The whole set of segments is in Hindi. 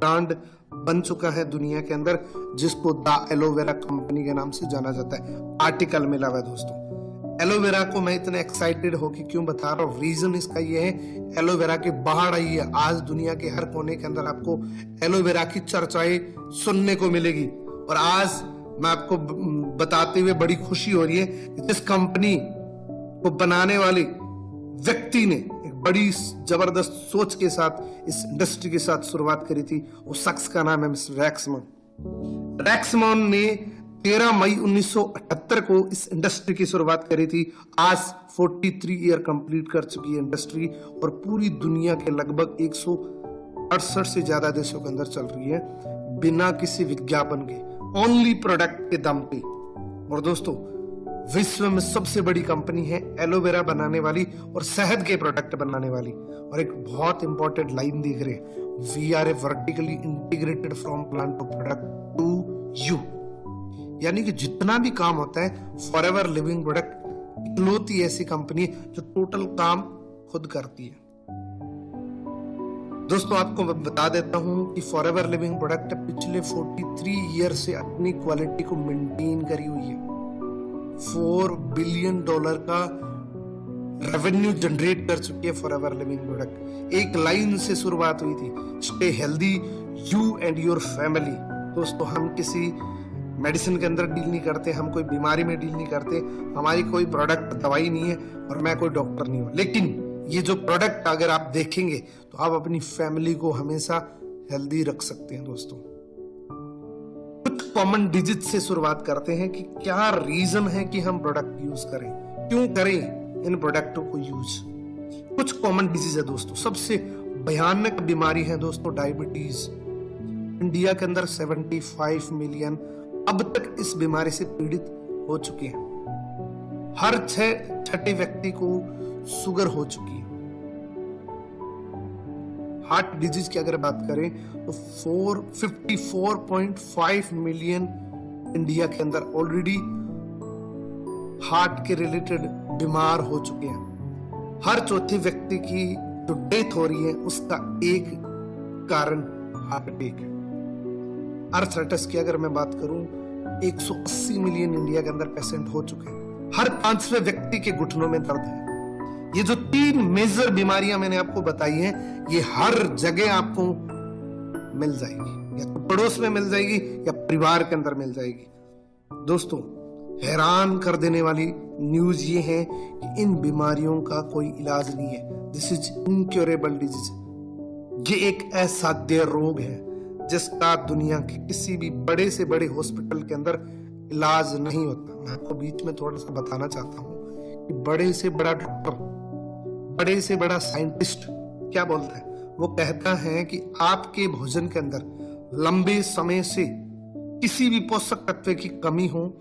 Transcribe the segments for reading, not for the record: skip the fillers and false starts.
ब्रांड बन चुका है दुनिया के अंदर, जिसको द एलोवेरा कंपनी के नाम से जाना जाता है। आर्टिकल मिला हुआ है दोस्तों। एलोवेरा को मैं इतने एक्साइटेड होकर क्यों बता रहा हूँ, रीजन इसका ये है, एलोवेरा की बाढ़ आई है। आज दुनिया के हर कोने के अंदर आपको एलोवेरा की चर्चाएं सुनने को मिलेगी। और आज मैं आपको बताते हुए बड़ी खुशी हो रही है कि जिस कंपनी को बनाने वाले व्यक्ति ने एक बड़ी जबरदस्त सोच के साथ इस इंडस्ट्री के साथ शुरुआत करी थी, उस शख्स का नाम है मिस्टर रैक्समैन। रैक्समैन ने 13 मई 1978 को इस इंडस्ट्री की शुरुआत करी थी। आज 43 ईयर कंप्लीट कर चुकी है इंडस्ट्री और पूरी दुनिया के लगभग 168 से ज्यादा देशों के अंदर चल रही है, बिना किसी विज्ञापन के, ओनली प्रोडक्ट के दम पे। और दोस्तों, विश्व में सबसे बड़ी कंपनी है एलोवेरा बनाने वाली और शहद के प्रोडक्ट बनाने वाली। और एक बहुत इंपॉर्टेंट लाइन देख रहे हैं, we are a vertically integrated from plant to product to you. यानी कि जितना भी काम होता है, फॉरएवर लिविंग प्रोडक्ट इकलौती ऐसी कंपनी है जो टोटल काम खुद करती है। दोस्तों, आपको बता देता हूं कि फॉरएवर लिविंग प्रोडक्ट पिछले 43 ईयर से अपनी क्वालिटी को मेंटेन करी हुई है। $4 बिलियन का रेवेन्यू जनरेट कर चुकी है फॉरएवर लिविंग प्रोडक्ट। एक लाइन से शुरुआत हुई थी, stay healthy you and your family. दोस्तों, हम किसी मेडिसिन के अंदर डील नहीं करते, हम कोई बीमारी में डील नहीं करते, हमारी कोई प्रोडक्ट दवाई नहीं है और मैं कोई डॉक्टर नहीं हूं। लेकिन ये जो प्रोडक्ट अगर आप देखेंगे तो आप अपनी फैमिली को हमेशा हेल्दी रख सकते हैं। दोस्तों, कुछ कॉमन डिजिट से शुरुआत करते हैं कि क्या रीजन है कि हम प्रोडक्ट यूज करें, क्यों करें इन प्रोडक्टों को यूज। कुछ कॉमन डिजीज है दोस्तों। सबसे भयानक बीमारी है दोस्तों डायबिटीज। इंडिया के अंदर 75 मिलियन अब तक इस बीमारी से पीड़ित हो चुके हैं। हर छठे व्यक्ति को शुगर हो चुकी है। हार्ट डिजीज की अगर बात करें तो 54.5 मिलियन इंडिया के अंदर ऑलरेडी हार्ट के रिलेटेड बीमार हो चुके हैं। हर चौथे व्यक्ति की जो डेथ हो रही है उसका एक कारण हार्ट अटैक है। अर्थराइटिस की अगर मैं बात करूं, 180 मिलियन इंडिया के अंदर पेशेंट हो चुके हैं। हर 5वें व्यक्ति के घुटनों में दर्द है। ये जो 3 मेजर बीमारियां मैंने आपको बताई हैं, ये हर जगह आपको मिल जाएगी, या तो पड़ोस में मिल जाएगी या परिवार के अंदर मिल जाएगी। दोस्तों, हैरान कर देने वाली न्यूज ये है कि इन बीमारियों का कोई इलाज नहीं है। This is incurable disease. ये एक असाध्य रोग है जिसका दुनिया के किसी भी बड़े से बड़े हॉस्पिटल के अंदर इलाज नहीं होता। मैं आपको बीच में थोड़ा सा बताना चाहता हूँ कि बड़े से बड़ा डॉक्टर, बड़े से बड़ा साइंटिस्ट क्या बोलता है, वो कहता है कि आपके भोजन के अंदर लंबे समय से किसी भी पोषक तत्व की कमी हो,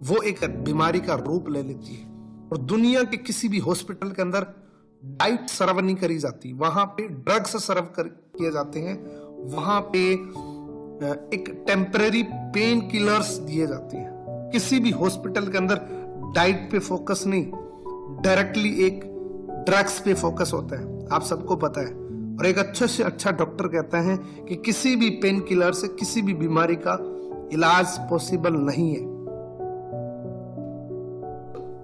वो एक बीमारी का रूप ले लेती है। और दुनिया के किसी भी हॉस्पिटल के अंदर डाइट सर्व नहीं करी जाती, वहां पे ड्रग्स सर्व किए जाते हैं, वहां पे एक टेम्पररी पेन किलर्स दिए जाते हैं। किसी भी हॉस्पिटल के अंदर डाइट पे फोकस नहीं, डायरेक्टली एक ड्रग्स पे फोकस होता है, आप सबको पता है। और एक अच्छे से अच्छा डॉक्टर कहता है कि किसी भी पेन किलर से किसी भी बीमारी का इलाज पॉसिबल नहीं है।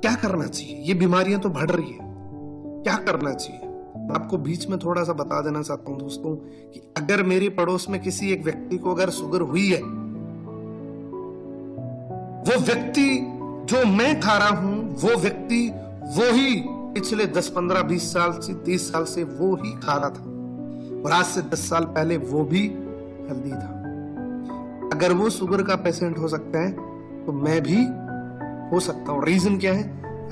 क्या करना चाहिए? ये बीमारियां तो बढ़ रही है, क्या करना चाहिए? आपको बीच में थोड़ा सा बता देना चाहता हूं दोस्तों कि अगर मेरे पड़ोस में किसी एक व्यक्ति को अगर शुगर हुई है, वो व्यक्ति जो मैं खा रहा हूं, वो व्यक्ति वो ही पिछले 10, 15, 20 साल से 30 साल से वो ही खा रहा था और आज से 10 साल पहले वो भी हेल्दी था। अगर वो शुगर का पेशेंट हो सकता है तो मैं भी हो सकता हूं। रीजन क्या है?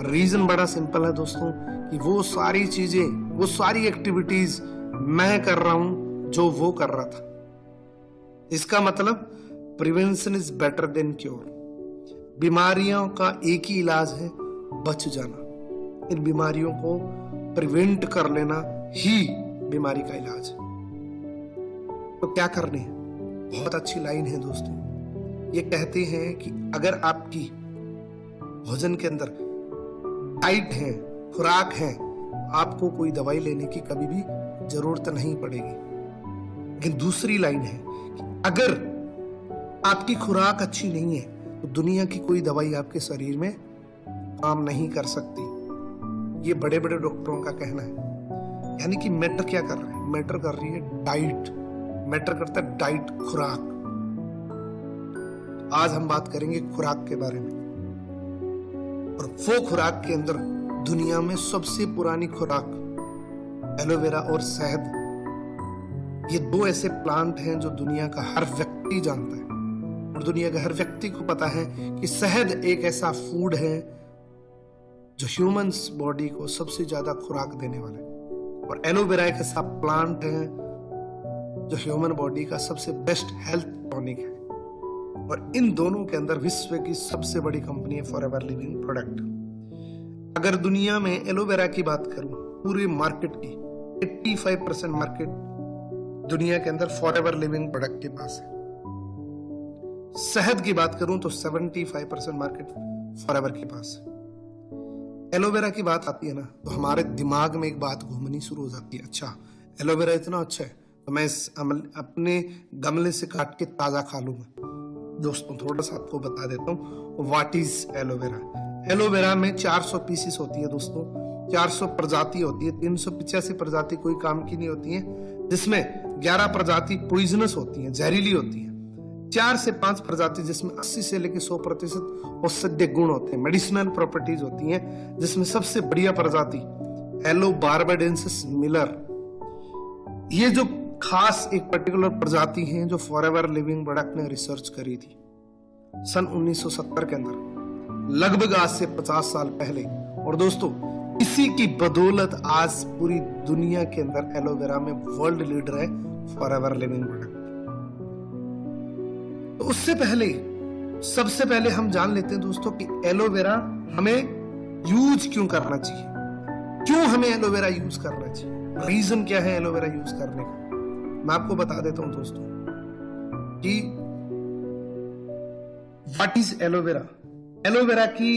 रीजन बड़ा सिंपल है दोस्तों कि वो सारी चीजें, वो सारी एक्टिविटीज मैं कर रहा हूं जो वो कर रहा था। इसका मतलब prevention is better than cure. बीमारियों का एक ही इलाज है, बच जाना। इन बीमारियों को प्रिवेंट कर लेना ही बीमारी का इलाज है। तो क्या करने हैं? बहुत अच्छी लाइन है दोस्तों। ये कहते हैं कि अगर आपकी भोजन के अंदर डाइट है, खुराक है, आपको कोई दवाई लेने की कभी भी जरूरत नहीं पड़ेगी। लेकिन दूसरी लाइन है कि अगर आपकी खुराक अच्छी नहीं है तो दुनिया की कोई दवाई आपके शरीर में काम नहीं कर सकती। ये बड़े बड़े डॉक्टरों का कहना है। यानी कि मैटर क्या कर रहे हैं? मैटर कर रही है डाइट, मैटर करता है डाइट, खुराक। आज हम बात करेंगे खुराक के बारे में, और वो खुराक के अंदर दुनिया में सबसे पुरानी खुराक एलोवेरा और शहद। ये दो ऐसे प्लांट हैं जो दुनिया का हर व्यक्ति जानता है, और दुनिया के हर व्यक्ति को पता है कि शहद एक ऐसा फूड है जो ह्यूमंस बॉडी को सबसे ज्यादा खुराक देने वाला है, और एलोवेरा एक ऐसा प्लांट है जो ह्यूमन बॉडी का सबसे बेस्ट हेल्थ टॉनिक है। और इन दोनों के अंदर विश्व की सबसे बड़ी कंपनी है फॉरएवर लिविंग प्रोडक्ट। अगर दुनिया में एलोवेरा की बात करूं, पूरे मार्केट की 85% मार्केट दुनिया के अंदर फॉरएवर लिविंग प्रोडक्ट के पास है। शहद की बात करूं तो 75% मार्केट फॉरएवर के पास है। एलोवेरा की बात आती है ना, तो हमारे दिमाग में एक बात घूमनी शुरू हो जाती है, अच्छा एलोवेरा इतना अच्छा है तो मैं इस अपने गमले से काट के ताजा खा लूंगा। दोस्तों थोड़ा सा आपको बता देता हूँ व्हाट इज एलोवेरा। एलोवेरा में 400 पीसेस होती है दोस्तों, 400 प्रजाति होती है, 385 प्रजाति कोई काम की नहीं होती है, जिसमें 11 प्रजाति पॉइजनस होती है, जहरीली होती है, 4 से 5 प्रजाति जिसमें 80 से लेकर 100% औषधीय गुण होते हैं, मेडिसिनल प्रॉपर्टीज होती हैं, जिसमें सबसे बढ़िया प्रजाति एलोबार्बाडेंसिस मिलर, ये जो खास एक पर्टिकुलर प्रजाति है जो फॉरएवर लिविंग प्रोडक्ट ने रिसर्च करी थी सन 1970 के अंदर, लगभग आज से 50 साल पहले। और दोस्तों इसी की बदौलत आज पूरी दुनिया के अंदर एलोवेरा में वर्ल्ड लीडर है फॉरएवर लिविंग प्रोडक्ट। तो उससे पहले सबसे पहले हम जान लेते हैं दोस्तों कि एलोवेरा हमें यूज क्यों करना चाहिए, क्यों हमें एलोवेरा यूज करना चाहिए, रीजन क्या है एलोवेरा यूज करने का। मैं आपको बता देता हूं दोस्तों कि व्हाट इज एलोवेरा। एलोवेरा की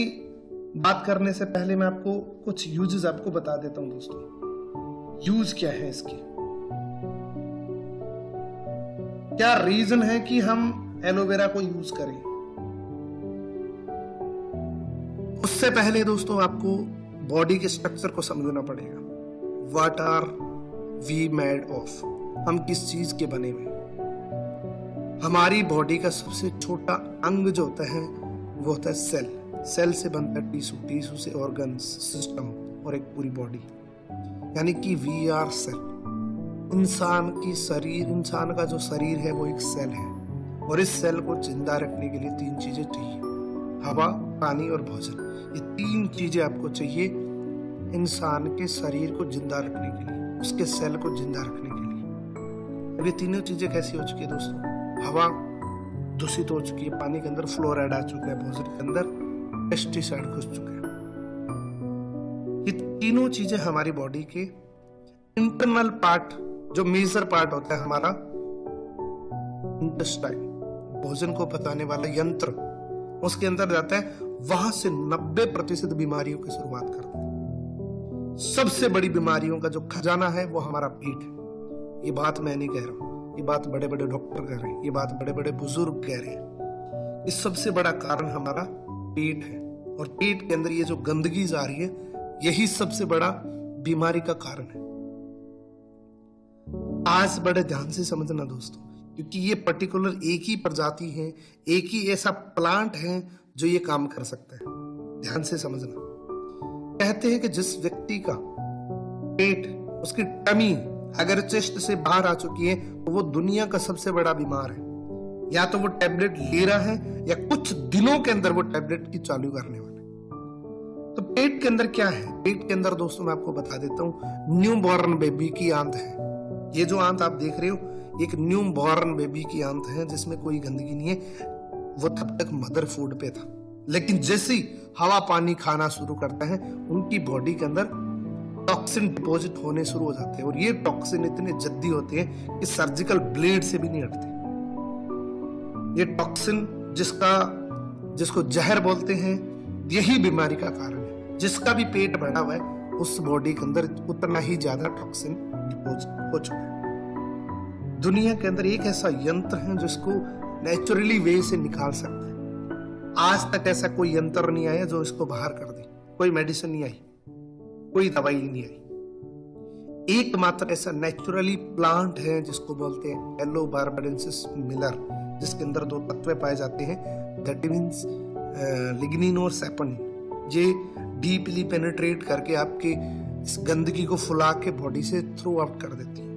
बात करने से पहले मैं आपको कुछ यूजेस आपको बता देता हूं दोस्तों। यूज क्या है इसके, क्या रीजन है कि हम एलोवेरा को यूज करें। उससे पहले दोस्तों आपको बॉडी के स्ट्रक्चर को समझना पड़ेगा। What are we made of, हम किस चीज के बने हुए। हमारी बॉडी का सबसे छोटा अंग जो होता है वो होता है सेल। सेल से बनता है टिश्यू, टिश्यू से ऑर्गन्स, सिस्टम और एक पूरी बॉडी। यानी कि वी आर सेल। इंसान का जो शरीर है वो एक सेल है, और इस सेल को जिंदा रखने के लिए 3 चीजें चाहिए, हवा, पानी और भोजन। ये 3 चीजें आपको चाहिए इंसान के शरीर को जिंदा रखने के लिए, उसके सेल को जिंदा रखने के लिए। अब ये तीनों चीजें कैसी हो चुकी है दोस्तों? हवा दूषित हो चुकी है, पानी के अंदर फ्लोराइड आ चुका है, भोजन के अंदर पेस्टिसाइड घुस चुके हैं। ये तीनों चीजें हमारी बॉडी के इंटरनल पार्ट, जो मेजर पार्ट होता है हमारा इंटेस्टाइन, भोजन को पचाने वाला यंत्र, उसके अंदर जाता है। वहां से 90% बीमारियों की शुरुआत करता है। सबसे बड़ी बीमारियों का जो खजाना है वो हमारा पेट है। ये बात मैं नहीं कह रहा हूं, ये बात बड़े बड़े डॉक्टर कह रहे हैं, ये बात बड़े बड़े बुजुर्ग कह रहे हैं। इस सबसे बड़ा कारण हमारा पेट है, और पेट के अंदर ये जो गंदगी जा रही है यही सबसे बड़ा बीमारी का कारण है। आज बड़े ध्यान से समझना दोस्तों, क्योंकि ये पर्टिकुलर एक ही प्रजाति है, एक ही ऐसा प्लांट है जो ये काम कर सकता है। ध्यान से समझना। कहते हैं कि जिस व्यक्ति का पेट, उसकी टमी अगर चेस्ट से बाहर आ चुकी है तो वो दुनिया का सबसे बड़ा बीमार है। या तो वो टैबलेट ले रहा है या कुछ दिनों के अंदर वो टैबलेट की चालू करने वाला है। तो पेट के अंदर क्या है? पेट के अंदर दोस्तों मैं आपको बता देता हूँ, न्यू बॉर्न बेबी की आंत है। ये जो आंत आप देख रहे हो, एक न्यू बॉर्न बेबी की आंत है, जिसमें कोई गंदगी नहीं है। वो तब तक मदर फूड पे था, लेकिन जैसे ही हवा पानी खाना शुरू करता है, उनकी बॉडी के अंदर टॉक्सिन डिपॉजिट होने शुरू हो जाते हैं, और ये टॉक्सिन इतने जल्दी होते हैं कि सर्जिकल ब्लेड से भी नहीं हटते। ये टॉक्सिन जिसको जहर बोलते हैं, यही बीमारी का कारण है। जिसका भी पेट बढ़ा हुआ है उस बॉडी के अंदर उतना ही ज्यादा टॉक्सिन डिपॉजिट हो चुका है। दुनिया के अंदर एक ऐसा यंत्र है जिसको नेचुरली वे से निकाल सकता है। आज तक ऐसा कोई यंत्र नहीं आया जो इसको बाहर कर दे। कोई मेडिसिन नहीं आई, कोई दवाई नहीं आई। एकमात्र ऐसा नेचुरली प्लांट है जिसको बोलते हैं एलो बार्बाडेंसिस मिलर, जिसके अंदर दो तत्व पाए जाते हैं, दैट मींस लिग्निन और सैपोनिन। ये डीपली पेनिट्रेट करके आपके इस गंदगी को फुला के बॉडी से थ्रू आउट कर देती है,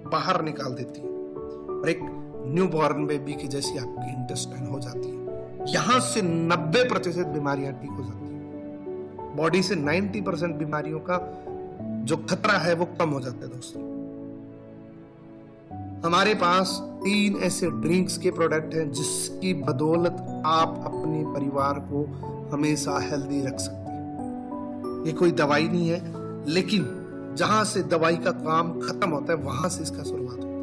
बाहर निकाल देती है और एक न्यू बॉर्न बेबी की जैसी आपकी इंटेस्टाइन हो जाती है। यहां से 90% बीमारियां ठीक हो जाती है। बॉडी से 90% बीमारियों का जो खतरा है वो कम हो जाता है दोस्तों। हमारे पास 3 ऐसे ड्रिंक्स के प्रोडक्ट हैं जिसकी बदौलत आप अपने परिवार को हमेशा हेल्दी रख सकते हैं। ये कोई दवाई नहीं है, लेकिन जहां से दवाई का काम खत्म होता है वहां से इसका शुरुआत होता है।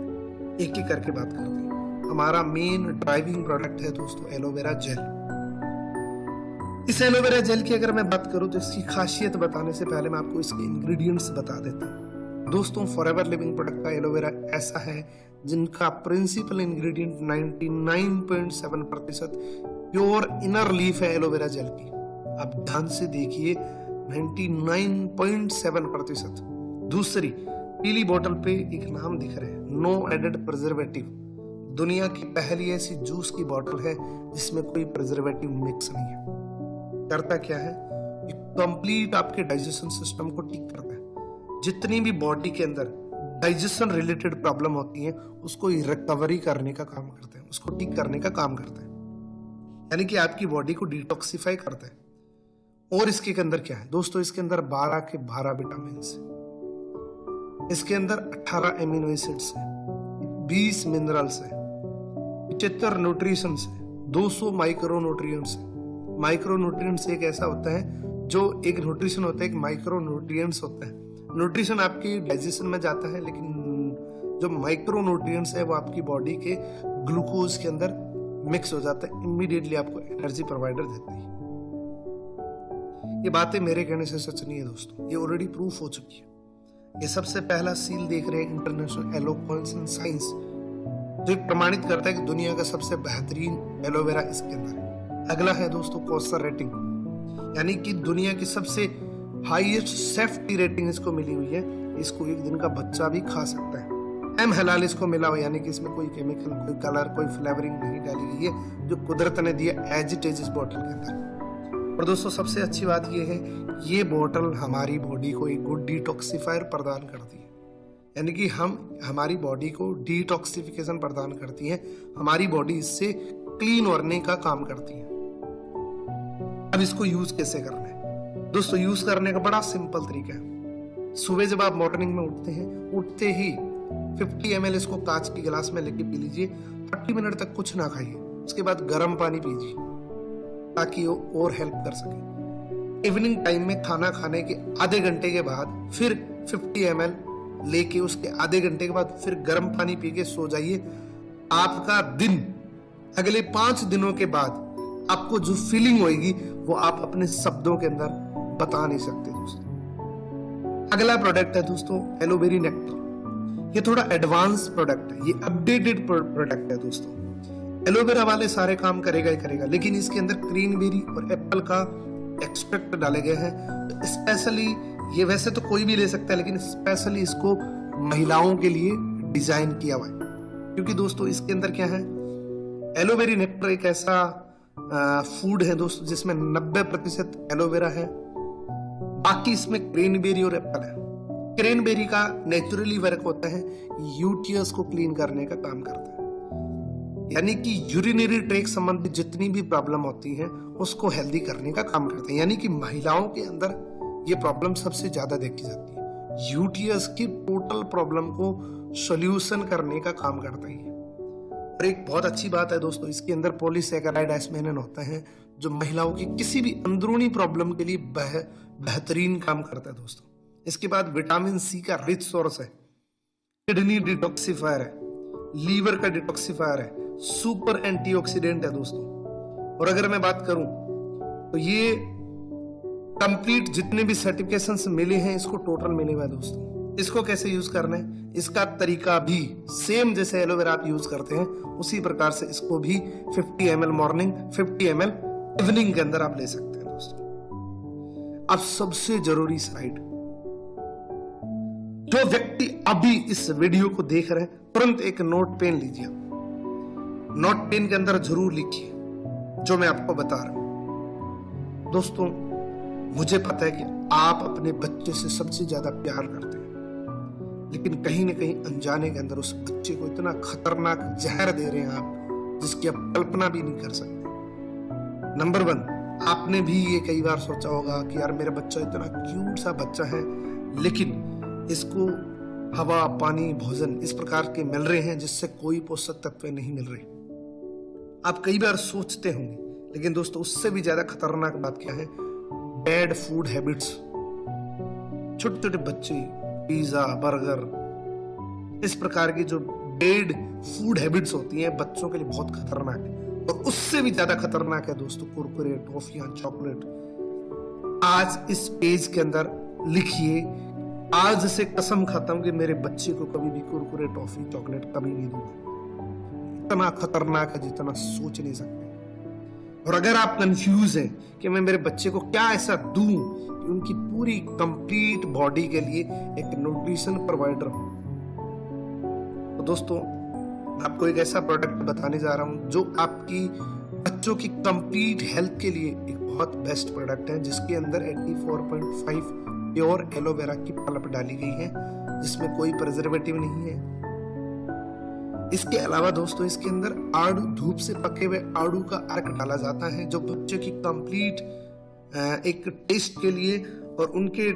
एक एक करके बात करते हैं। हमारा मेन ड्राइविंग प्रोडक्ट है दोस्तों एलोवेरा जेल। इस एलोवेरा जेल की अगर मैं बात करूं तो इसकी खासियत बताने से पहले मैं आपको इसके इंग्रेडिएंट्स बता देता हूं। दोस्तों फॉरएवर लिविंग प्रोडक्ट का एलोवेरा ऐसा है जिनका principal ingredient 99.7% pure inner leaf है एलोवेरा जेल की। आप ध्यान से देखिए 99.7%। दूसरी पीली बोतल पे एक नाम दिख रहा है, नो एडेड प्रिजर्वेटिव। दुनिया की पहली ऐसी जूस की बोतल है जिसमें कोई प्रिजर्वेटिव मिक्स नहीं है। करता क्या है, ये कंप्लीट आपके डाइजेशन सिस्टम को ठीक करता है। जितनी भी बॉडी के अंदर डाइजेशन रिलेटेड प्रॉब्लम होती है उसको रिकवरी करने का काम करते हैं, उसको ठीक करने का काम करता है, यानी कि आपकी बॉडी को डिटॉक्सिफाई करता है। और इसके अंदर क्या है दोस्तों, इसके अंदर 12 के 12 विटामिन है, इसके अंदर 18 एमिनो एसिड्स है, 20 मिनरल्स है, 75 न्यूट्रिशंस है, 200 माइक्रो न्यूट्रिएंट्स है। माइक्रो न्यूट्रिएंट्स एक ऐसा होता है जो एक न्यूट्रिशन होता है, एक माइक्रो न्यूट्रिएंट्स होता है। न्यूट्रिशन आपकी डाइजेशन में जाता है, लेकिन जो माइक्रो न्यूट्रिएंट्स है वो आपकी बॉडी के ग्लूकोज के अंदर मिक्स हो जाता है, इमीडिएटली आपको एनर्जी प्रोवाइडर देता है। ये बातें मेरे कहने से सच नहीं है दोस्तों, ये ऑलरेडी प्रूफ हो चुकी है। ये सबसे पहला सील देख रहे हैं इंटरनेशनल एलो काउंसिल साइंस, जो प्रमाणित करता है कि दुनिया का सबसे बेहतरीन एलोवेरा इसके अंदर है। अगला है दोस्तों कॉस्टर रेटिंग, यानी कि दुनिया की सबसे हाईएस्ट सेफ्टी रेटिंग इसको मिली हुई है। इसको एक दिन का बच्चा भी खा सकता है। एम हलाल इसको मिला हुआ, यानी कि इसमें कोई केमिकल, कोई कलर, कोई फ्लेवरिंग नहीं डाली गई है, जो कुदरत ने दिया एज इट इज इस बोतल के अंदर। और दोस्तों सबसे अच्छी बात यह है, ये बोतल हमारी बॉडी को एक गुड डिटॉक्सिफायर प्रदान करती है, यानी कि हमारी बॉडी को डिटॉक्सिफिकेशन प्रदान करती है। हमारी बॉडी इससे क्लीन होने का काम करती है। अब इसको यूज कैसे करना है दोस्तों, यूज करने का बड़ा सिंपल तरीका है। सुबह जब आप मॉर्निंग में उठते हैं, उठते ही 50 ml इसको कांच की गिलास में लेके पी लीजिए। 30 मिनट तक कुछ ना खाइए, उसके बाद गर्म पानी पीजिए ताकि वो और हेल्प कर सके। इवनिंग टाइम में खाना खाने के आधे घंटे के बाद फिर 50 ml लेके उसके आधे घंटे के बाद फिर गर्म पानी पी के सो जाइए। आपका दिन अगले 5 दिनों के बाद आपको जो फीलिंग होगी वो आप अपने शब्दों के अंदर बता नहीं सकते दोस्तों। अगला प्रोडक्ट है दोस्तों एलोवेरी नेक्टर। ये थोड़ा एडवांस प्रोडक्ट है, ये अपडेटेड प्रोडक्ट है दोस्तों। एलोवेरा वाले सारे काम करेगा ही करेगा, लेकिन इसके अंदर क्रीनबेरी और एप्पल का एक्सट्रैक्ट डाले गए हैं। तो स्पेशली ये वैसे तो कोई भी ले सकता है, लेकिन स्पेशली इसको महिलाओं के लिए डिजाइन किया हुआ है, क्योंकि दोस्तों इसके अंदर क्या है, एलोवेरी नेक्टर एक ऐसा फूड है दोस्तों जिसमें 90% एलोवेरा है, बाकी इसमें क्रेनबेरी और एप्पल है। क्रेनबेरी का नेचुरली वर्क होता है, यूटीएस को क्लीन करने का काम करता है, यानी कि यूरिनरी ट्रैक संबंधित जितनी भी प्रॉब्लम होती है उसको हेल्दी करने का काम करते हैं। यानी कि महिलाओं के अंदर ये प्रॉब्लम सबसे ज्यादा देखी जाती है। यूटीएस की टोटल प्रॉब्लम को सॉल्यूशन करने का काम करता है। और एक बहुत अच्छी बात है दोस्तों, इसके अंदर पॉलीसैकेराइड एस्मेनिन होता है, जो महिलाओं की किसी भी अंदरूनी प्रॉब्लम के लिए बेहतरीन काम करता है दोस्तों। इसके बाद विटामिन सी का रिच सोर्स है, किडनी डिटॉक्सिफायर है, लीवर का डिटॉक्सिफायर है, सुपर एंटीऑक्सीडेंट है दोस्तों। और अगर मैं बात करूं तो ये कंप्लीट जितने भी सर्टिफिकेशंस मिले हैं इसको टोटल मिले हुए दोस्तों, इसको कैसे यूज करना है, इसका तरीका भी सेम जैसे एलोवेरा आप यूज करते हैं उसी प्रकार से इसको भी 50 ml मॉर्निंग 50 ml इवनिंग के अंदर आप ले सकते हैं दोस्तों। अब सबसे जरूरी साइड, जो व्यक्ति अभी इस वीडियो को देख रहे हैं तुरंत एक नोट पेन लीजिए, नोट पेन के अंदर जरूर लिखिए जो मैं आपको बता रहा हूं। दोस्तों मुझे पता है कि आप अपने बच्चे से सबसे ज्यादा प्यार करते हैं, लेकिन कहीं ना कहीं अनजाने के अंदर उस बच्चे को इतना खतरनाक जहर दे रहे हैं आप जिसकी आप कल्पना भी नहीं कर सकते। नंबर 1, आपने भी ये कई बार सोचा होगा कि यार मेरा बच्चा इतना क्यूट सा बच्चा है, लेकिन इसको हवा पानी भोजन इस प्रकार के मिल रहे हैं जिससे कोई पोषक तत्व नहीं मिल रहे। आप कई बार सोचते होंगे, लेकिन दोस्तों उससे भी ज्यादा खतरनाक बात क्या है, बैड फूड हैबिट्स। छोटे छोटे बच्चे पिज्जा बर्गर इस प्रकार की जो बैड फूड हैबिट्स होती हैं बच्चों के लिए बहुत खतरनाक है, और उससे भी ज्यादा खतरनाक है दोस्तों कुरकुरे टॉफियां चॉकलेट। आज इस पेज के अंदर लिखिए, आज से कसम खाता हूं कि मेरे बच्चे को कभी भी कुरकुरे टॉफी चॉकलेट कभी नहीं दूंगा। इतना खतरनाक है जितना सोच नहीं सकते। और अगर आप कंफ्यूज हैं कि मैं मेरे बच्चे को क्या ऐसा दूं कि उनकी पूरी कंप्लीट बॉडी के लिए एक न्यूट्रिशन प्रोवाइडर हो, तो दोस्तों मैं आपको एक ऐसा प्रोडक्ट बताने जा रहा हूं जो आपकी बच्चों की कंप्लीट हेल्थ के लिए एक बहुत बेस्ट प्रोडक्ट है, जिसके अंदर 84.5 प्योर एलोवेरा की पल्प डाली गई है, जिसमें कोई प्रिजर्वेटिव नहीं है। इसके अलावा दोस्तों इसके अंदर आड़ू, धूप से पके हुए आड़ू का अर्क डाला जाता है, जो बच्चों की कंप्लीट एक टेस्ट के लिए और उनके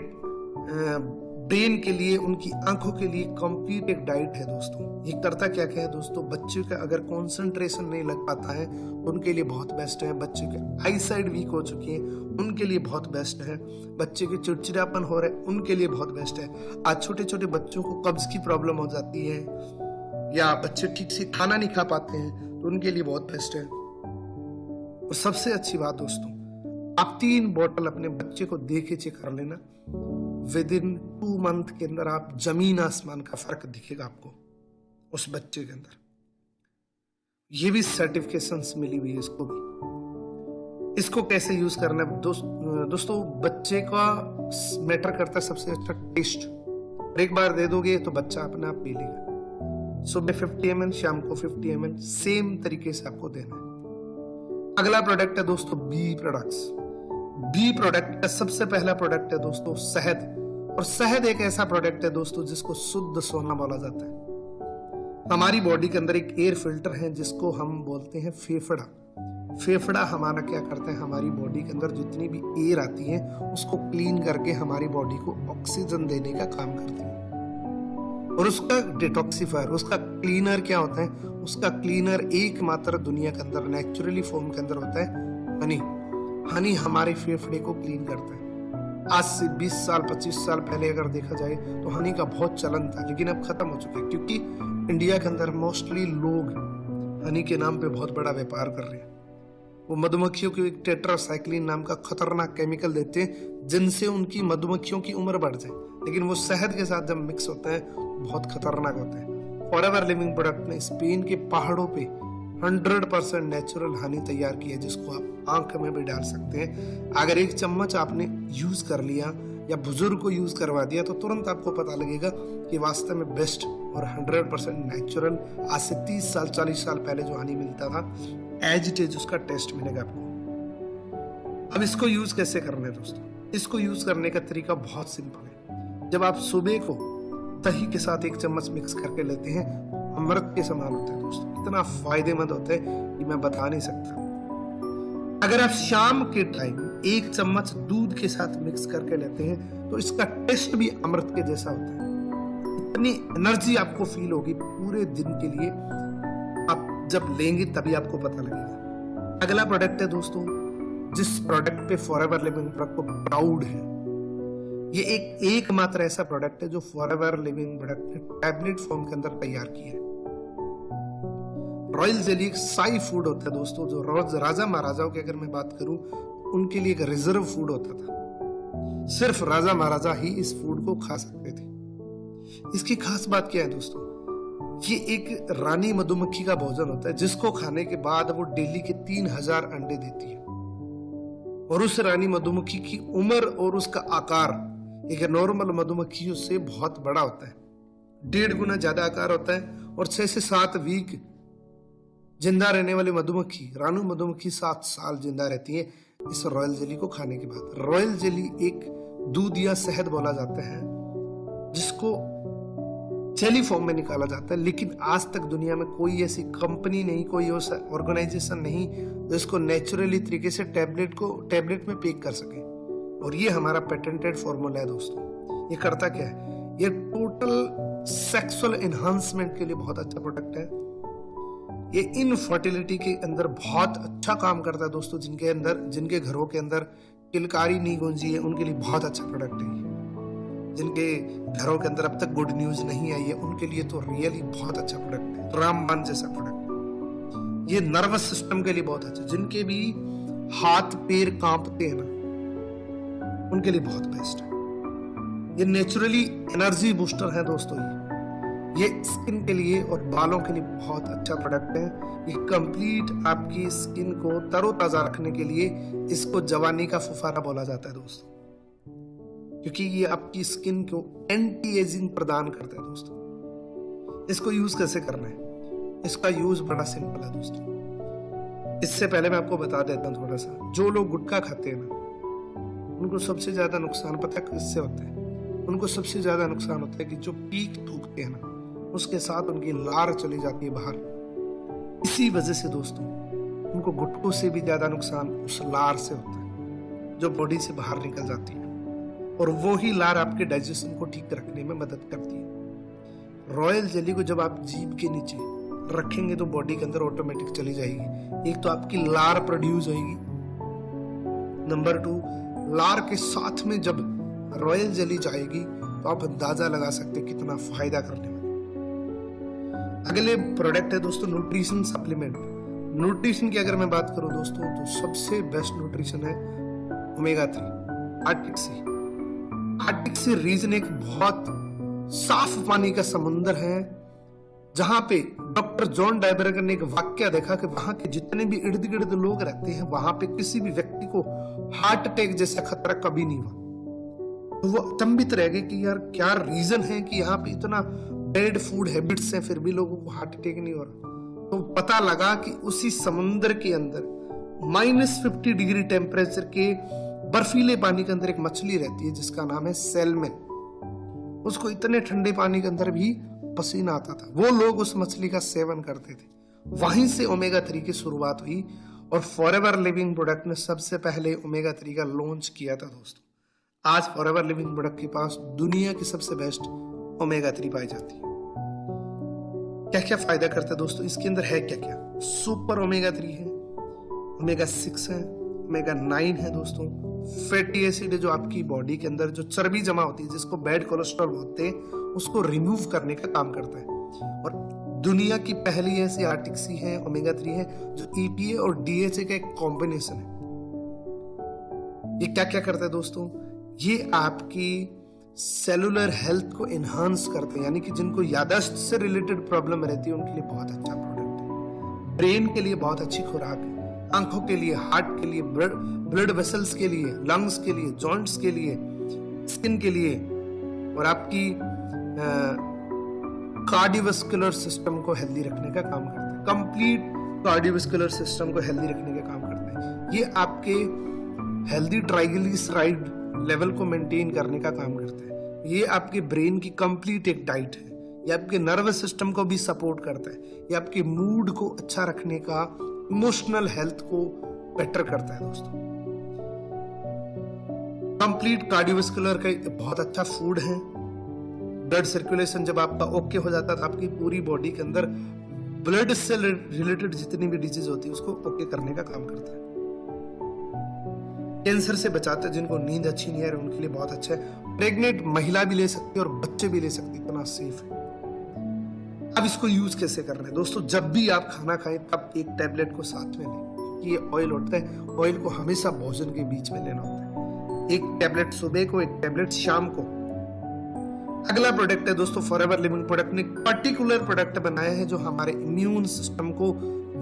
ब्रेन के लिए, उनकी आंखों के लिए कंप्लीट एक डाइट है दोस्तों। ये करता क्या क्या है दोस्तों, बच्चों का अगर कंसंट्रेशन नहीं लग पाता है उनके लिए बहुत बेस्ट है, बच्चों के आई साइड वीक हो चुकी है उनके लिए बहुत बेस्ट है, बच्चे के चिड़चिड़ापन हो रहा है उनके लिए बहुत बेस्ट है। आज छोटे छोटे बच्चों को कब्ज की प्रॉब्लम हो जाती है, या बच्चे ठीक से खाना नहीं खा पाते हैं, तो उनके लिए बहुत बेस्ट है। और सबसे अच्छी बात दोस्तों, आप 3 बोतल अपने बच्चे को दे के चेक कर लेना, विद इन 2 मंथ के अंदर आप जमीन आसमान का फर्क दिखेगा आपको उस बच्चे के अंदर। ये भी सर्टिफिकेशंस मिली हुई है इसको भी। इसको कैसे यूज करना है दोस्तों, बच्चे का मैटर करता है सबसे अच्छा टेस्ट। एक बार दे दोगे तो बच्चा अपने आप पी लेगा। सुबह 50 ml, शाम को 50 ml, सेम तरीके से आपको देना है। अगला प्रोडक्ट है दोस्तों बी प्रोडक्ट्स। बी प्रोडक्ट का सबसे पहला प्रोडक्ट है दोस्तों शहद, और शहद एक ऐसा प्रोडक्ट है दोस्तों जिसको शुद्ध सोना बोला जाता है। हमारी बॉडी के अंदर एक एयर फिल्टर है जिसको हम बोलते हैं फेफड़ा। फेफड़ा हमारा क्या करता है, हमारी बॉडी के अंदर जितनी भी एयर आती है उसको क्लीन करके हमारी बॉडी को ऑक्सीजन देने का काम करती है। और उसका डिटॉक्सिफायर, उसका क्लीनर क्या होता है, उसका क्लीनर एकमात्र दुनिया के अंदर नेचुरली फॉर्म के अंदर होता है हनी। हनी हमारे फेफड़े को क्लीन करता है। आज से 20 साल 25 साल पहले अगर देखा जाए तो हनी का बहुत चलन था, लेकिन अब खत्म हो चुका है, क्योंकि इंडिया के अंदर मोस्टली लोग हनी के नाम पे बहुत बड़ा व्यापार कर रहे हैं। वो मधुमक्खियों को एक टेट्रासाइक्लिन नाम का खतरनाक केमिकल देते हैं जिनसे उनकी मधुमक्खियों की उम्र बढ़ जाए, लेकिन वो शहद के साथ जब मिक्स होता है बहुत खतरनाक होता है। फॉरएवर लिविंग प्रोडक्ट ने स्पेन के पहाड़ों पे 100% नेचुरल हनी तैयार की है, जिसको आप आंख में भी डाल सकते हैं। अगर 1 चम्मच आपने यूज कर लिया या बुजुर्ग को यूज करवा दिया तो तुरंत आपको पता लगेगा कि वास्तव में बेस्ट और 100% नेचुरल आज से 30 साल 40 साल पहले जो हनी मिलता था एज इट इज उसका टेस्ट मिलेगा आपको। अब इसको यूज कैसे करना है दोस्तों, इसको यूज करने का तरीका बहुत सिंपल है। जब आप सुबह को दही के साथ 1 चम्मच मिक्स करके लेते हैं, अमृत के समान होता है दोस्तों, इतना फायदेमंद होता है कि मैं बता नहीं सकता। अगर आप शाम के टाइम 1 चम्मच दूध के साथ मिक्स करके लेते हैं तो इसका टेस्ट भी अमृत के जैसा होता है। इतनी एनर्जी आपको फील होगी पूरे दिन के लिए, आप जब लेंगे तभी आपको पता लगेगा। अगला प्रोडक्ट है दोस्तों, जिस प्रोडक्ट पे फॉरएवर लिविंग प्रोडक्ट को प्राउड है, ये एकमात्र ऐसा प्रोडक्ट है जो फॉरएवर लिविंग प्रोडक्ट ने टैबलेट फॉर्म के अंदर तैयार किया है। रॉयल जेली एक साई फूड होता है दोस्तों, जो राजा महाराजाओं की अगर मैं बात करूं उनके लिए एक रिजर्व फूड होता था। सिर्फ राजा महाराजा ही इस फूड को खा सकते थे। इसकी खास बात क्या है दोस्तों, ये एक रानी मधुमक्खी का भोजन होता है जिसको खाने के बाद वो डेली के 3000 अंडे देती है। और उस रानी मधुमक्खी की उम्र और उसका आकार एक नॉर्मल मधुमक्खियों से बहुत बड़ा होता है, 1.5 गुना ज्यादा आकार होता है। और 6 से 7 वीक जिंदा रहने वाली मधुमक्खी, रानी मधुमक्खी 7 साल जिंदा रहती है इस रॉयल जेली को खाने के बाद। रॉयल जेली एक दूध या शहद बोला जाता है जिसको जेली फॉर्म में निकाला जाता है, लेकिन आज तक दुनिया में कोई ऐसी कंपनी नहीं, कोई ऐसा ऑर्गेनाइजेशन नहीं जो इसको नेचुरली तरीके से टैबलेट में पैक कर सके। और ये हमारा पेटेंटेड फॉर्मूला है दोस्तों। ये करता क्या है, ये टोटल सेक्सुअल एनहांसमेंट के लिए बहुत अच्छा प्रोडक्ट है। ये इनफर्टिलिटी के अंदर बहुत अच्छा काम करता है दोस्तों। जिनके घरों के अंदर किलकारी नहीं गूंजी है उनके लिए बहुत अच्छा प्रोडक्ट है। जिनके घरों के अंदर अब तक गुड न्यूज नहीं आई है उनके लिए तो रियली बहुत अच्छा प्रोडक्ट है, रामबाण जैसा प्रोडक्ट। ये नर्वस सिस्टम के लिए बहुत अच्छा, जिनके भी हाथ पैर कांपते हैं ना उनके लिए बहुत बेस्ट है। ये नेचुरली एनर्जी बूस्टर है दोस्तों। ये स्किन के लिए और बालों के लिए बहुत अच्छा प्रोडक्ट है। ये कंप्लीट आपकी स्किन को तरोताजा रखने के लिए इसको जवानी का फुफारा बोला जाता है दोस्तों, क्योंकि ये आपकी स्किन को एंटी एजिंग प्रदान करता है दोस्तों। इसको यूज कैसे करना है, इसका यूज बड़ा सिंपल है दोस्तों। इससे पहले मैं आपको बता देता हूँ थोड़ा सा, जो लोग गुटखा खाते हैं ना उनको सबसे ज्यादा नुकसान पता है किससे होता है? उनको सबसे ज्यादा नुकसान होता है कि जो पीक थूकते हैं ना उसके साथ उनकी लार चली जाती है बाहर। इसी वजह से दोस्तों उनको गुटखों से भी ज्यादा नुकसान उस लार से होता है जो बॉडी से बाहर निकल जाती है, और वो ही लार आपके डाइजेशन को ठीक रखने में मदद करती है। रॉयल जेली को जब आप जीभ के नीचे रखेंगे तो बॉडी के अंदर ऑटोमेटिक चली जाएगी। एक तो आपकी लार प्रोड्यूस होगी, नंबर 2 लार के साथ में जब रॉयल जेली जाएगी तो आप अंदाजा लगा सकते कितना फायदा करने वाला। अगले प्रोडक्ट है दोस्तों न्यूट्रिशन सप्लीमेंट। न्यूट्रिशन की अगर मैं बात करूं दोस्तों तो सबसे बेस्ट न्यूट्रिशन है ओमेगा 3 आर्टिक सी। आर्टिक सी रीजन एक बहुत साफ पानी का समुंदर है जहां पे डॉक्टर जॉन डायबर्गर ने एक वाक्य देखा कि वहां के जितने भी इर्द गिर्द लोग रहते हैं वहां पे किसी भी व्यक्ति को हार्ट अटैक जैसा खतरा कभी नहीं हुआ। तो वो अचंभित रह गए कि यार क्या रीजन है कि यहाँ पे इतना बैड फूड हैबिट्स हैं फिर भी लोगों को हार्ट अटैक नहीं हो रहा। तो पता लगा कि उसी समुंदर के अंदर -50 डिग्री टेम्परेचर के बर्फीले पानी के अंदर एक मछली रहती है जिसका नाम है सैल्मन। उसको इतने ठंडे पानी के अंदर भी पसीना आता था। वो लोग उस मछली का सेवन करते थे। वहीं से ओमेगा 3 की शुरुआत हुई और फॉरएवर लिविंग प्रोडक्ट ने सबसे पहले ओमेगा 3 का लॉन्च किया था दोस्तों। आज फॉरएवर लिविंग प्रोडक्ट के पास दुनिया की सबसे बेस्ट ओमेगा 3 पाई जाती है। क्या क्या फायदा करता है दोस्तों, इसके अंदर है क्या क्या? सुपर ओमेगा 3 है, ओमेगा 6 है, ओमेगा 9 है दोस्तों। फैटी एसिड है जो आपकी बॉडी के अंदर जो चर्बी जमा होती है जिसको बैड कोलेस्ट्रॉल बोलते हैं उसको रिमूव करने का काम करता है। और दुनिया की पहली ऐसी आर्टिक सी है ओमेगा 3 है जो EPA और DHA का एक कॉम्बिनेशन है। ये क्या क्या करता है दोस्तों, ये आपकी सेलुलर हेल्थ को एनहांस करते हैं, यानी कि जिनको याददाश्त से रिलेटेड प्रॉब्लम रहती है उनके लिए बहुत अच्छा प्रोडक्ट है। ब्रेन के लिए बहुत अच्छी खुराक है, आंखों के लिए, हार्ट के लिए, ब्लड वेसल्स के लिए, लंग्स के लिए, जॉइंट्स के लिए, स्किन के लिए, और आपकी कार्डियोवास्कुलर सिस्टम को हेल्दी रखने का काम करता है। कंप्लीट कार्डियोवास्कुलर सिस्टम को हेल्दी रखने का काम करता है। ये आपके हेल्दी ट्राइग्लिसराइड लेवल को मेंटेन करने का काम करता है। ये आपके ब्रेन की कंप्लीट एक डाइट है। ये आपके नर्वस सिस्टम को भी सपोर्ट करता है। ये आपके मूड को अच्छा रखने का, इमोशनल हेल्थ को बेटर करता है दोस्तों। कंप्लीट कार्डियोवास्कुलर का बहुत अच्छा फूड है। ब्लड सर्कुलेशन जब आपका ओके हो जाता है तो आपकी पूरी बॉडी के अंदर ब्लड से रिलेटेड जितनी भी डिजीज होती है उसको ओके करने का काम करता है। कैंसर से बचाता है, जिनको नींद अच्छी नहीं आ रही उनके लिए बहुत अच्छा है। प्रेग्नेंट महिला भी ले सकती है और बच्चे भी ले सकते हैं, इतना सेफ है। अब इसको यूज कैसे करना है दोस्तों, जब भी आप खाना खाएं तब एक टैबलेट को साथ में लें, क्योंकि ये ऑयल होता है। ऑयल को हमेशा भोजन के बीच में लेना होता है। एक टैबलेट सुबह को, एक टैबलेट शाम को। अगला प्रोडक्ट है दोस्तों फॉरएवर लिविंग प्रोडक्ट ने पर्टिकुलर प्रोडक्ट बनाया है जो हमारे इम्यून सिस्टम को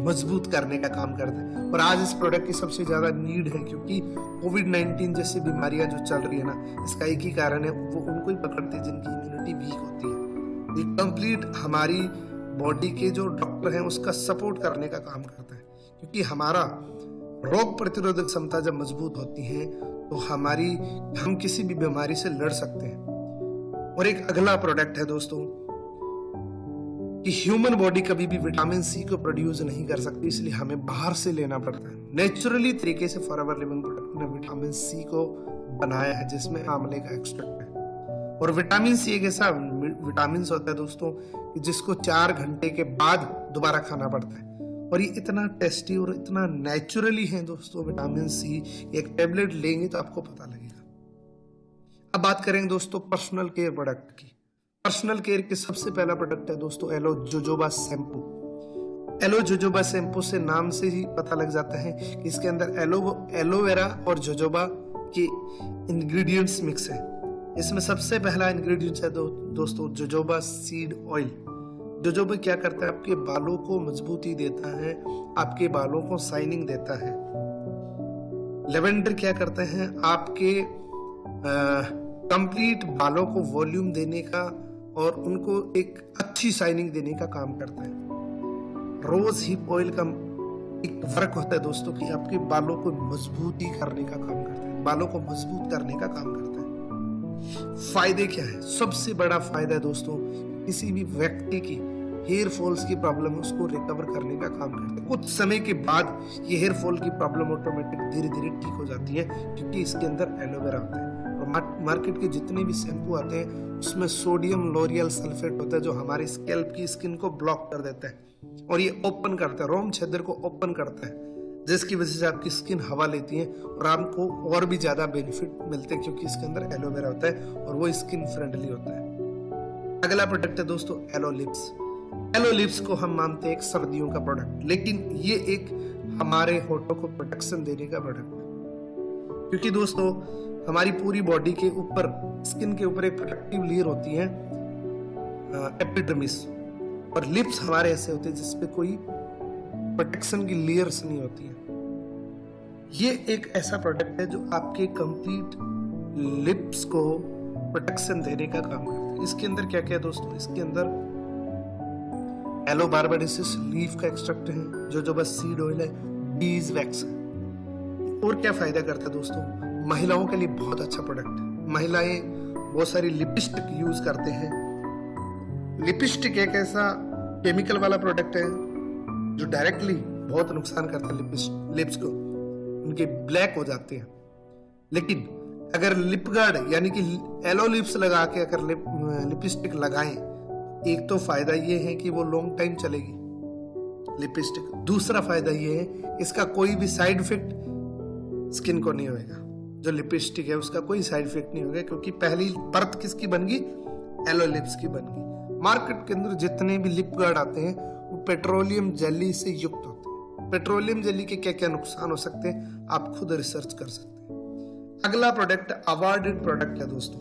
मजबूत करने का काम करता है। और आज इस प्रोडक्ट की सबसे ज्यादा नीड है क्योंकि कोविड-19 जैसी बीमारियां जो चल रही है ना, इसका एक ही कारण है, वो उनको ही पकड़ती है जिनकी इम्यूनिटी वीक होती है। ये कंप्लीट हमारी बॉडी के जो डॉक्टर हैं उसका सपोर्ट करने का काम करता है, क्योंकि हमारा रोग प्रतिरोधक क्षमता जब मजबूत होती है तो हम किसी भी बीमारी से लड़ सकते हैं। और एक अगला प्रोडक्ट है दोस्तों कि ह्यूमन बॉडी कभी भी विटामिन सी को प्रोड्यूस नहीं कर सकती, इसलिए हमें बाहर से लेना पड़ता है। नेचुरली तरीके से फॉरएवर लिविंग प्रोडक्ट ने विटामिन सी को बनाया है जिसमें आंवले का एक्सट्रैक्ट है। और विटामिन सी एक ऐसा विटामिन होता है दोस्तों कि जिसको 4 घंटे के बाद दोबारा खाना पड़ता है। और ये इतना टेस्टी और इतना नेचुरली है दोस्तों विटामिन सी, एक टेबलेट लेंगे तो आपको पता लगेगा। अब बात करेंगे दोस्तों पर्सनल केयर प्रोडक्ट की। पर्सनल केयर के सबसे पहला प्रोडक्ट है दोस्तों aloe jojoba shampoo. Aloe jojoba shampoo से नाम से ही पता लग जाता है कि इसके अंदर एलोवेरा और जोजोबा के इंग्रेडिएंट्स मिक्स है। इसमें सबसे पहला इंग्रेडिएंट है दोस्तों जोजोबा सीड ऑयल। जोजोबा क्या करता है, आपके बालों को मजबूती देता है, आपके बालों को शाइनिंग देता है। लेवेंडर क्या करते हैं, आपके कंप्लीट बालों को वॉल्यूम देने का और उनको एक अच्छी शाइनिंग देने का काम करता है। रोज हिप ऑयल का एक वर्क होता है दोस्तों कि आपके बालों को मजबूती करने का काम करता है, बालों को मजबूत करने का काम करता है। फायदे क्या है, सबसे बड़ा फायदा है दोस्तों किसी भी व्यक्ति की हेयर फॉल्स की प्रॉब्लम है उसको रिकवर करने का काम करता है। कुछ समय के बाद ये हेयर फॉल की प्रॉब्लम ऑटोमेटिक धीरे धीरे ठीक हो जाती है क्योंकि इसके अंदर एलोवेरा होता है। और मार्केट के जितने भी शैम्पू आते हैं उसमें सोडियम लोरियल सल्फेट होता है जो हमारे स्कैल्प की स्किन को ब्लॉक कर देता है और ये ओपन करता है, रोम छेदर को ओपन करता है, जिसकी वजह से आपकी स्किन हवा लेती है और आपको और भी ज्यादा बेनिफिट मिलते हैं क्योंकि इसके अंदर एलोवेरा होता है और वो स्किन फ्रेंडली होता है। अगला प्रोडक्ट है दोस्तों एलो लिप्स। एलो लिप्स को हम मानते हैं एक सर्दियों का प्रोडक्ट, लेकिन ये एक हमारे होठों को प्रोटेक्शन देने का प्रोडक्ट है क्योंकि दोस्तों हमारी पूरी बॉडी के ऊपर स्किन के ऊपर एक प्रोटेक्टिव लेयर होती है एपिडर्मिस, और लिप्स हमारे ऐसे होते हैं जिसपे कोई प्रोटेक्शन की लेयर्स नहीं होती है। ये एक ऐसा प्रोडक्ट है जो आपके कंप्लीट लिप्स को प्रोटेक्शन देने का काम करता है। इसके अंदर क्या क्या है दोस्तों, इसके अंदर एलो बारबेडेंसिस लीफ का एक्सट्रैक्ट है, जोजोबा सीड ऑयल है, बीज वैक्स है। और क्या फायदा करता है दोस्तों, महिलाओं के लिए बहुत अच्छा प्रोडक्ट है। महिलाएं बहुत सारी लिपस्टिक यूज करते हैं। लिपस्टिक एक ऐसा केमिकल वाला प्रोडक्ट है जो डायरेक्टली बहुत नुकसान करता है लिप्स को, उनके ब्लैक हो जाते हैं। लेकिन अगर लिप गार्ड यानी कि एलो लिप्स लगा के अगर लिपस्टिक लगाएं, एक तो फायदा ये है कि वो लॉन्ग टाइम चलेगी लिपस्टिक। दूसरा फायदा ये है इसका कोई भी साइड इफेक्ट स्किन को नहीं होगा। जो लिपस्टिक है उसका कोई साइड इफेक्ट नहीं होगा क्योंकि पहली परत किसकी बन गई, एलो लिप्स की बन गई। मार्केट के अंदर जितने भी लिप गार्ड आते हैं वो पेट्रोलियम जेली से युक्त होते हैं। पेट्रोलियम जेली के क्या क्या नुकसान हो सकते हैं आप खुद रिसर्च कर सकते हैं। अगला प्रोडक्ट अवार्डेड प्रोडक्ट है दोस्तों,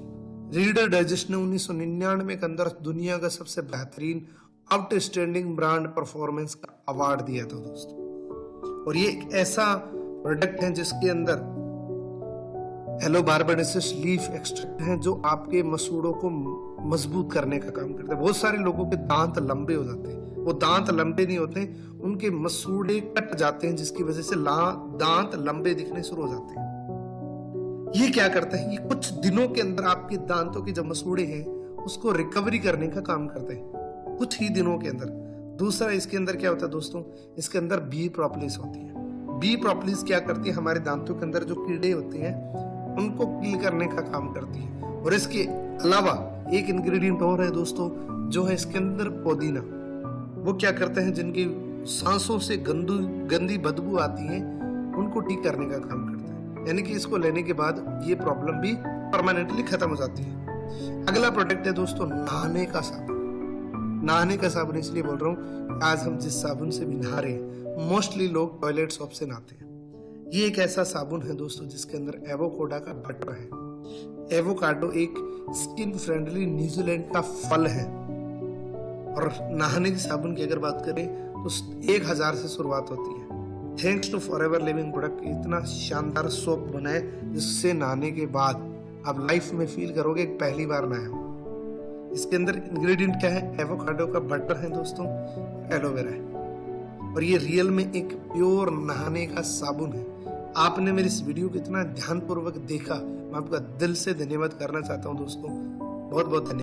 रीडर डाइजेस्ट ने 1999 के अंदर दुनिया का सबसे बेहतरीन आउटस्टैंडिंग ब्रांड परफॉर्मेंस का अवार्ड दिया था दोस्तों। और ये एक ऐसा प्रोडक्ट है जिसके अंदर एलो बारबेडेंसिस लीफ एक्सट्रैक्ट है जो आपके मसूड़ों को मजबूत करने का काम करता है। बहुत सारे लोगों के दांत लंबे हो जाते हैं, वो दांत लंबे नहीं होते, उनके मसूड़े कट जाते हैं जिसकी वजह से दांत लंबे दिखने शुरू हो जाते हैं। ये क्या करता है, ये कुछ दिनों के अंदर आपके दांतों के जो मसूड़े हैं उसको रिकवरी करने का काम करते हैं कुछ ही दिनों के अंदर। दूसरा इसके अंदर क्या होता है दोस्तों, इसके अंदर बी प्रोपोलिस होती है। बी प्रोपोलिस क्या करती है, हमारे दांतों के अंदर जो कीड़े होते हैं उनको किल करने का काम करती है। और इसके अलावा एक इंग्रेडिएंट और है दोस्तों जो है इसके अंदर पुदीना। वो क्या करते हैं, जिनकी सांसों से गंदी बदबू आती है उनको ठीक करने का काम करता है। यानी कि इसको लेने के बाद ये प्रॉब्लम भी परमानेंटली खत्म हो जाती है। अगला प्रोडक्ट है दोस्तों नहाने का साबुन। नहाने का साबुन इसलिए बोल रहा हूँ, आज हम जिस साबुन से भी नहा रहे हैं मोस्टली लोग टॉयलेट सोप से नहाते हैं। ये एक ऐसा साबुन है दोस्तों जिसके अंदर एवोकाडो का बटर है। एवोकाडो एक स्किन फ्रेंडली न्यूजीलैंड का फल है। और नहाने की साबुन की अगर बात करें तो 1000 से शुरुआत होती है। Thanks to Forever Living product इतना शानदार सोप बनाए जिससे नहाने के बाद आप लाइफ में फील करोगे पहली बार नहाया हूं। इसके अंदर इंग्रेडिएंट क्या है? एवोकाडो का बटर है दोस्तों, एलोवेरा है, और ये रियल में एक प्योर नहाने का साबुन है। आपने मेरी इस वीडियो को इतना ध्यानपूर्वक देखा, मैं आपका दिल से धन्यवाद करना चाहता हूं दोस्तों। बहुत बहुत धन्यवाद।